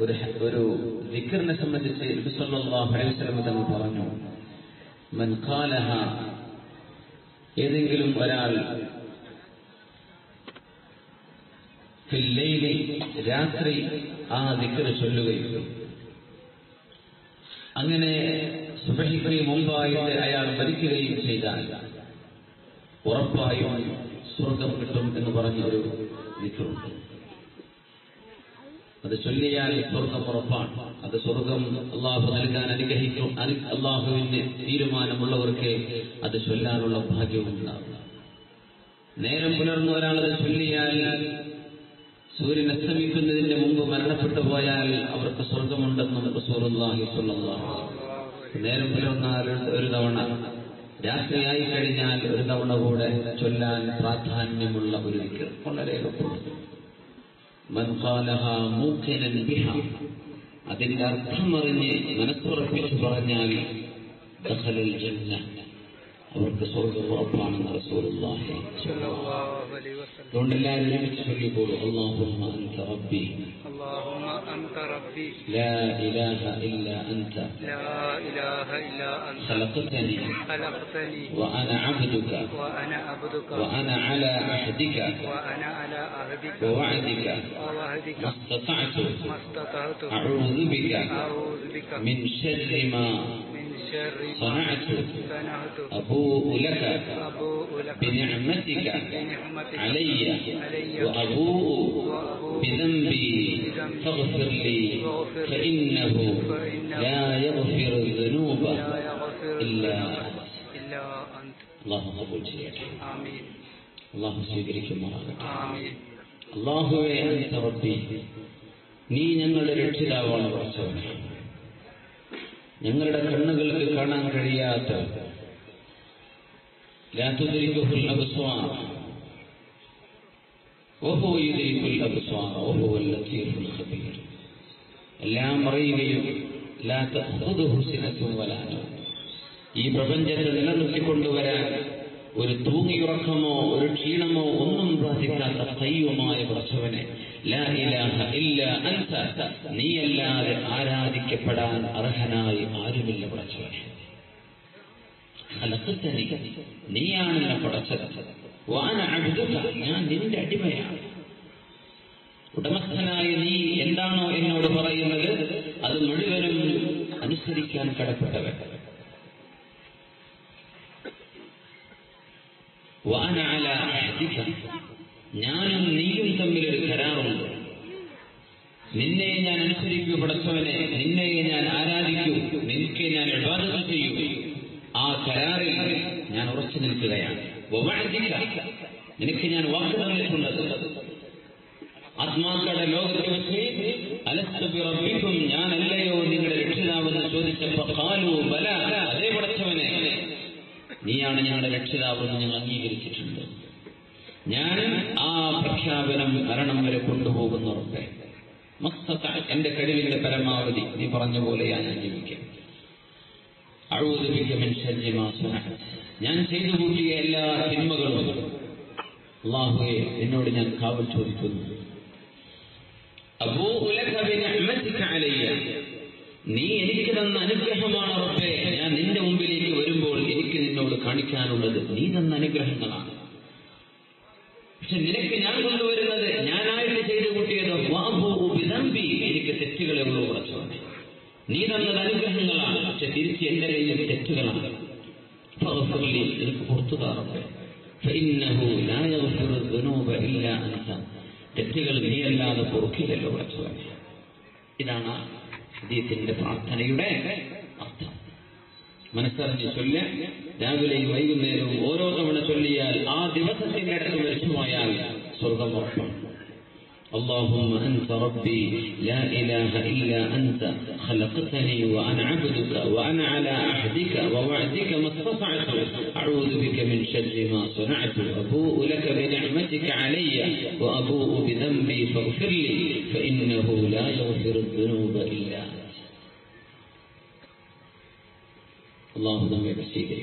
ഒരു ദിക്റിനെ സംബന്ധിച്ച് നബി സല്ലല്ലാഹു അലൈഹി വസല്ലം തങ്ങൾ പറഞ്ഞു, മൻ ഖാലഹ, ഏതെങ്കിലും ഒരാൾ ഫിൽ ലൈലി, രാത്രി ആ ദിക്ർ ചൊല്ലുകയും അങ്ങനെ സുബ്ഹിക്ക് മുമ്പായിട്ട് അയാൾ മരിക്കുകയും ചെയ്താൽ ഉറപ്പായും സ്വർഗം കിട്ടും എന്ന് പറഞ്ഞ ഒരു ദിക്റുണ്ട്. അത് ചൊല്ലിയാൽ സ്വർഗം ഉറപ്പാണ്. അത് സ്വർഗം അള്ളാഹു നൽകാൻ അനുഗ്രഹിക്കും. അള്ളാഹുവിന് തീരുമാനമുള്ളവർക്ക് അത് ചൊല്ലാനുള്ള ഭാഗ്യവും ഉണ്ടാകും. നേരം പുലർന്നു ഒരാളത് ചൊല്ലിയാൽ സൂര്യൻ അസ്തമിക്കുന്നതിന് മുമ്പ് മരണപ്പെട്ടു പോയാൽ അവർക്ക് സ്വർഗമുണ്ടെന്നും റസൂലുള്ളാഹി സ്വല്ലല്ലാഹു അലൈഹി വസല്ലം. നേരം പുലർന്നാൽ ഒരു തവണ, രാത്രിയായി കഴിഞ്ഞാൽ ഒരു തവണ കൂടെ ചൊല്ലാൻ പ്രാധാന്യമുള്ള ഒരു ദിക്ർ വളരെ എളുപ്പമുണ്ട്. മൻ ഖാലഹ മൂഖിനൻ ബിഹ, അതിന്റെ അർത്ഥമറിഞ്ഞ് മനസ്സുറപ്പിച്ച് പറഞ്ഞാൽ ദഖലൽ ജന്ന, അവർക്ക് സ്വർഗ്ഗം ഉറപ്പാണെന്ന് റസൂലുള്ളാഹി സ്വല്ലല്ലാഹു അലൈഹി വസല്ലം. അതുകൊണ്ട് എല്ലാവരും ഒരുമിച്ച് ചൊല്ലിക്കോളൂ, അല്ലാഹുമ്മ അൻത റബ്ബി, അല്ലാഹുമ്മ അൻത റബ്ബി, ലാ ഇലാഹ ഇല്ലാ അൻത, ലാ ഇലാഹ ഇല്ലാ അൻത, ഖലഖതനി വഅന അബ്ദുക, വഅന അലാ അഹദിക വവഅദിക മസ്തതഅതു അഊദു ബിക മിൻ ശർരി മാ صنعت أبوء لك بنعمتك علي وأبوء بذنبي فاغفر لي فإنه لا يغفر الذنوب إلا أنت. الله قبول ചെയ്യട്ടെ. ആമീൻ. അല്ലാഹു സ്വീകരിക്കുമാറാകട്ടെ. ആമീൻ. അല്ലാഹുവേ അൻത റബ്ബി, നീ ഞങ്ങളുടെ രക്ഷിതാവാണ് പടച്ചവനേ. ഞങ്ങളുടെ കണ്ണുകൾക്ക് കാണാൻ കഴിയാത്ത, ലാ തുദ്രികുൽ അബ്സാർ വഹുവ യുദ്രികുൽ അബ്സാർ വഹുവൽ ലത്തീഫുൽ ഖബീർ, എല്ലാം അറിയുകയും ലാ തഖുദുഹു സിനത്തുൻ വലാ നൗം, ഈ പ്രപഞ്ചത്തെ നിലനിർത്തിക്കൊണ്ടുവരാൻ ഒരു തൂങ്ങിയുറക്കമോ ഒരു ക്ഷീണമോ ഒന്നും ബാധിക്കാത്ത ഖയ്യൂമായ പടച്ചവനെ, ലാ ഇലാഹ ഇല്ലാ അൻത, നീയല്ലാതെ ആരാധിക്കപ്പെടാൻ അർഹനായി ആരുമില്ല പടച്ചവനെ. ഖലഖതനി, നീയാണ് എന്നെ പടച്ചത്. വഅന അബ്ദുക, ഞാൻ നിന്റെ അടിമയാണ്. ഉടമസ്ഥനായ നീ എന്താണോ എന്നോട് പറയുന്നത് അത് മുഴുവനും അനുസരിക്കാൻ കടപ്പെട്ടവൻ. വഅന അലാ അഹദിക, ഞാനും നീയും തമ്മിലൊരു കരാറുണ്ട്. നിന്നെ ഞാൻ അനുസരിക്കൂ പടച്ചവനെ, നിന്നെ ഞാൻ ആരാധിക്കൂ, നിനക്ക് ഞാൻ ഇബാദത്ത് ചെയ്യൂ. ആ കരാറിൽ ഞാൻ ഉറച്ചു നിൽക്കുകയാണ്. വവഅദിക, നിനക്ക് ഞാൻ വാക്ക് തന്നിട്ടുള്ളത്. ആത്മാക്കളുടെ ലോകത്ത് വെച്ച് അലസ്തു ബിറബ്ബിക്കും, ഞാനല്ലയോ നിങ്ങളുടെ രക്ഷിതാവെന്ന് ചോദിച്ചപ്പോൾ ഖാലൂ ബലാ, അതേ പടച്ചവനെ, നീയാണ് ഞങ്ങളുടെ രക്ഷിതാവെന്ന് ഞങ്ങൾ അംഗീകരിച്ചിട്ടുണ്ട്. ഞാൻ ആ പ്രഖ്യാപനം മരണം വരെ കൊണ്ടുപോകുന്നവർക്ക് എന്റെ കഴിവിന്റെ പരമാവധി നീ പറഞ്ഞ പോലെയാ ഞാൻ ജീവിക്കാം. അഊദു ബിക മിൻ ശർരി മാ സനഅത്, ഞാൻ ചെയ്തു കൂട്ടിയ എല്ലാ തിന്മകളും അല്ലാഹുവേ നിന്നോട് ഞാൻ കാവൽ ചോദിക്കുന്നു. അബൂഉ ലക ബിനിഅമതിക അലയ്യ, നീ എനിക്ക് തന്ന അനുഗ്രഹമാണ് റബ്ബേ. ഞാൻ നിന്റെ മുമ്പിലേക്ക് വരുമ്പോൾ എനിക്ക് നിന്നോട് കാണിക്കാനുള്ളത് നീ തന്ന അനുഗ്രഹങ്ങളാണ്. പക്ഷെ നിനക്ക് ഞാൻ കൊണ്ടുവരുന്നത് ഞാനായിട്ട് ചെയ്തു കൂട്ടിയത് ബിദംബി, എനിക്ക് തെറ്റുകളെ ഉള്ളൂ പടച്ചവനെ. നീ തന്നത് അനുഗ്രഹങ്ങളാണ്, പക്ഷെ തിരിച്ച് എന്റെ കയ്യിൽ തെറ്റുകളാണ്. എനിക്ക് പുറത്തു താറട്ടെ. തെറ്റുകൾ നീയല്ലാതെ പൊറുക്കില്ലല്ലോ പടച്ചവനെ. ഇതാണ് ഹദീസിന്റെ പ്രാർത്ഥനയുടെ അർത്ഥം. മനസ്സറിഞ്ഞ് ചൊല്ല, രാവിലെയും വൈകുന്നേരവും ഓരോ തവണ ചൊല്ലിയാൽ ആ ദിവസത്തിന്റെ ഇടത്ത് മരിച്ചുപോയാൽ സ്വർഗം ഉറപ്പാണ്. اللهم أنت ربي لا إله إلا أنت خلقتني وأنا عبدك وأنا على عهدك ووعدك ما استطعت أعوذ بك من شر ما صنعت أبوء لك بنعمتك علي وأبوء بذنبي فاغفر لي فإنه لا يغفر الذنوب إلا أنت. الله نمي بسيطة